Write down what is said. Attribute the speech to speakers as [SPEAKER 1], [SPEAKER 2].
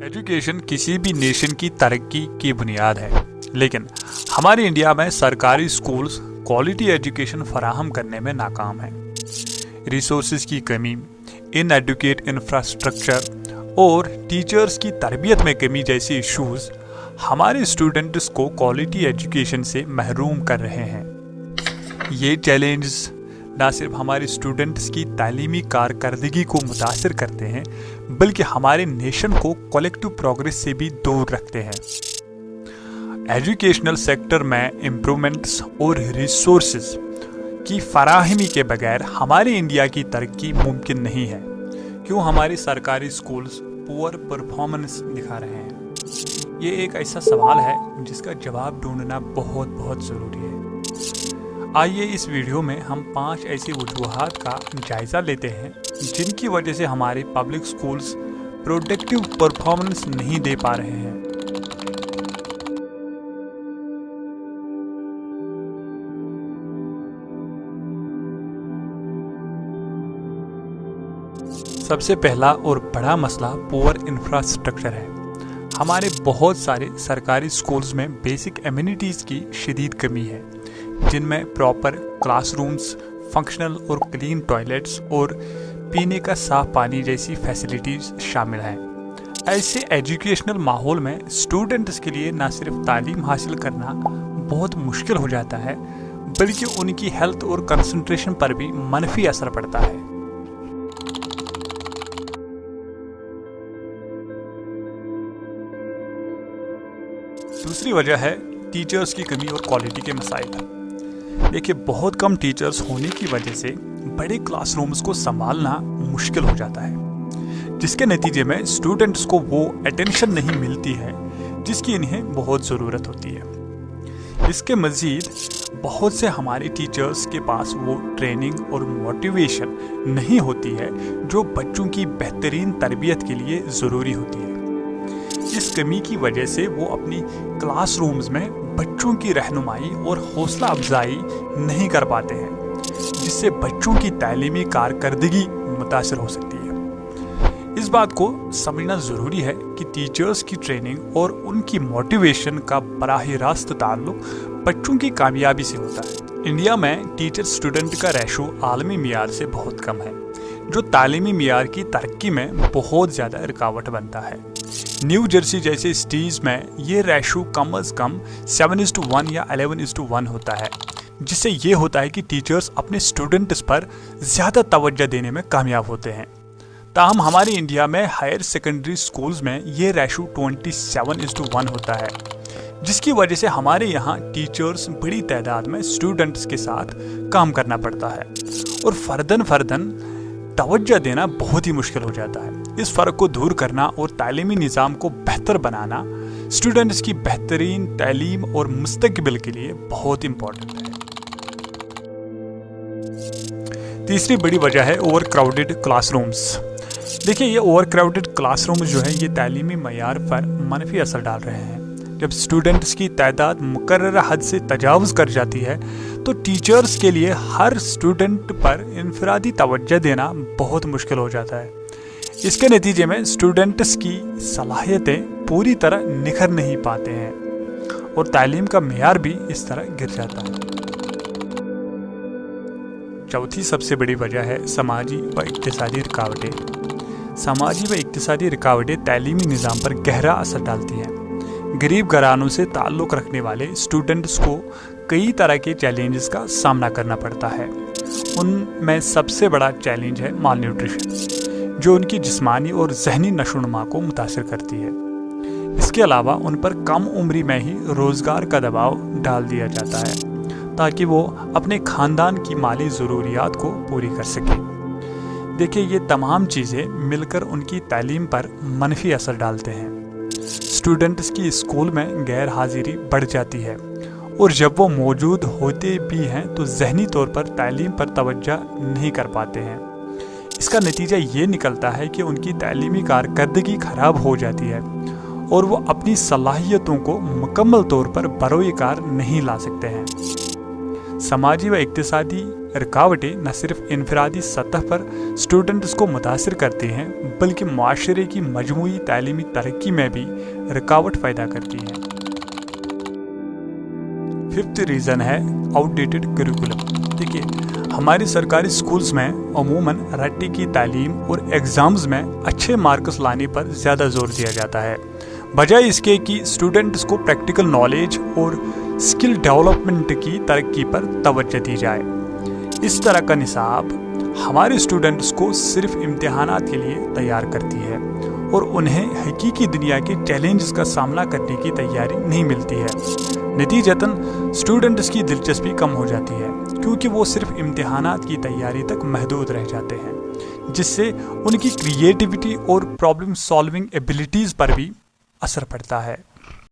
[SPEAKER 1] Education किसी भी nation की तरक्की की बुनियाद है, लेकिन हमारे इंडिया में सरकारी स्कूल्स क्वालिटी एजुकेशन फराहम करने में नाकाम हैं। रिसोर्सेज की कमी, इनएडुकेट इंफ्रास्ट्रक्चर और टीचर्स की तरबियत में कमी जैसे इश्यूज हमारे स्टूडेंट्स को क्वालिटी एजुकेशन से महरूम कर रहे हैं। ये चैलेंजेस न सिर्फ हमारे स्टूडेंट्स की तालीमी कारकर्दगी को मुतासिर करते हैं, बल्कि हमारे नेशन को कलेक्टिव प्रोग्रेस से भी दूर रखते हैं। एजुकेशनल सेक्टर में इम्प्रूवमेंट्स और रिसोर्सेज की फराहमी के बगैर हमारे इंडिया की तरक्की मुमकिन नहीं है। क्यों हमारे सरकारी स्कूल्स पुअर परफॉर्मेंस दिखा रहे हैं? ये एक ऐसा सवाल है जिसका जवाब ढूंढना बहुत बहुत ज़रूरी है। आइए इस वीडियो में हम 5 ऐसी वजूहात का जायज़ा लेते हैं जिनकी वजह से हमारे पब्लिक स्कूल्स प्रोडक्टिव परफॉर्मेंस नहीं दे पा रहे हैं। सबसे पहला और बड़ा मसला पुअर इंफ्रास्ट्रक्चर है। हमारे बहुत सारे सरकारी स्कूल्स में बेसिक एमिनिटीज़ की शदीद कमी है, जिनमें प्रॉपर क्लासरूम्स, फंक्शनल और क्लीन टॉयलेट्स और पीने का साफ पानी जैसी फैसिलिटीज़ शामिल हैं। ऐसे एजुकेशनल माहौल में स्टूडेंट्स के लिए न सिर्फ तालीम हासिल करना बहुत मुश्किल हो जाता है, बल्कि उनकी हेल्थ और कंसंट्रेशन पर भी मनफी असर पड़ता है। दूसरी वजह है टीचर्स की कमी और क्वालिटी के मसाइल। देखिए, बहुत कम टीचर्स होने की वजह से बड़े क्लासरूम्स को संभालना मुश्किल हो जाता है, जिसके नतीजे में स्टूडेंट्स को वो अटेंशन नहीं मिलती है जिसकी इन्हें बहुत ज़रूरत होती है। इसके मज़ीद बहुत से हमारे टीचर्स के पास वो ट्रेनिंग और मोटिवेशन नहीं होती है जो बच्चों की बेहतरीन तरबियत के लिए ज़रूरी होती है। इस कमी की वजह से वो अपनी क्लासरूम्स में बच्चों की रहनुमाई और हौसला अफजाई नहीं कर पाते हैं, जिससे बच्चों की तालीमी कारकर्दगी मुतासर हो सकती है। इस बात को समझना ज़रूरी है कि टीचर्स की ट्रेनिंग और उनकी मोटिवेशन का बराह रास्त ताल्लुक बच्चों की कामयाबी से होता है। इंडिया में टीचर स्टूडेंट का रेशो आलमी मियार से बहुत कम है, जो तालीमी मियार की तरक्की में बहुत ज़्यादा रुकावट बनता है। न्यू जर्सी जैसे सिटीज़ में ये रेशो कम अज़ कम 7:1 या 11:1 होता है, जिससे ये होता है कि टीचर्स अपने स्टूडेंट्स पर ज़्यादा तवज्जो देने में कामयाब होते हैं। ताहम हमारे इंडिया में हायर सेकेंडरी स्कूल्स में ये रेशो 27:1 होता है, जिसकी वजह से हमारे यहाँ टीचर्स बड़ी तादाद में स्टूडेंट्स के साथ काम करना पड़ता है और फर्दन तवज्जो देना बहुत ही मुश्किल हो जाता है। इस फ़र्क को दूर करना और तालीमी निज़ाम को बेहतर बनाना स्टूडेंट्स की बेहतरीन तालीम और मुस्तक़बिल के लिए बहुत इम्पोर्टेंट है। तीसरी बड़ी वजह है ओवर क्राउडेड क्लासरूम्स। देखिए, ये ओवर क्राउडेड क्लासरूम्स जो है ये तालीमी मयार पर मनफी असर डाल रहे हैं। जब स्टूडेंट्स की तादाद मुकर्ररा हद से तजावुज़ कर जाती है तो टीचर्स के लिए हर स्टूडेंट पर इनफरादी तवज्जो देना बहुत मुश्किल हो जाता है। इसके नतीजे में स्टूडेंट्स की सलाहियतें पूरी तरह निखर नहीं पाते हैं और तालीम का मेयार भी इस तरह गिर जाता है। चौथी सबसे बड़ी वजह है समाजी व इक्तिसादी रुकावटें। समाजी व इक्तिसादी रुकावटें तालीमी निज़ाम पर गहरा असर डालती हैं। गरीब घरानों से ताल्लुक़ रखने वाले स्टूडेंट्स को कई तरह के चैलेंजेस का सामना करना पड़ता है। उनमें सबसे बड़ा चैलेंज है माल न्यूट्रिशन, जो उनकी जिस्मानी और जहनी नशोनुमा को मुतासिर करती है। इसके अलावा उन पर कम उम्री में ही रोज़गार का दबाव डाल दिया जाता है ताकि वो अपने ख़ानदान की माली ज़रूरियात को पूरी कर सकें। देखिए, ये तमाम चीज़ें मिलकर उनकी तालीम पर मनफी असर डालते हैं। स्टूडेंट्स की स्कूल में गैर हाजिरी बढ़ जाती है और जब वो मौजूद होते भी हैं तो ज़हनी तौर पर तालीम पर तवज्जो नहीं कर पाते हैं। इसका नतीजा ये निकलता है कि उनकी तालीमी कारकर्दगी ख़राब हो जाती है और वो अपनी सलाहियतों को मुकम्मल तौर पर बरोए कार नहीं ला सकते हैं। समाजी व इक्तिसादी رکاوٹیں نہ صرف انفرادی سطح پر اسٹوڈنٹس کو متاثر کرتی ہیں بلکہ معاشرے کی مجموعی تعلیمی ترقی میں بھی رکاوٹ پیدا کرتی ہیں۔ 5th ریزن ہے آؤٹ ڈیٹڈ کریکولم۔ دیکھیے ہماری سرکاری سکولز میں عموماً رٹی کی تعلیم اور ایگزامز میں اچھے مارکس لانے پر زیادہ زور دیا جاتا ہے، بجائے اس کے کہ اسٹوڈنٹس کو پریکٹیکل نالج اور اسکل ڈیولپمنٹ کی ترقی پر توجہ دی جائے۔ اس طرح کا نصاب ہمارے اسٹوڈنٹس کو صرف امتحانات کے لیے تیار کرتی ہے اور انہیں حقیقی دنیا کے چیلنجز کا سامنا کرنے کی تیاری نہیں ملتی ہے۔ نتیجتاً اسٹوڈنٹس کی دلچسپی کم ہو جاتی ہے کیونکہ وہ صرف امتحانات کی تیاری تک محدود رہ جاتے ہیں، جس سے ان کی کریٹیوٹی اور پرابلم سالونگ ایبلٹیز پر بھی اثر پڑتا ہے۔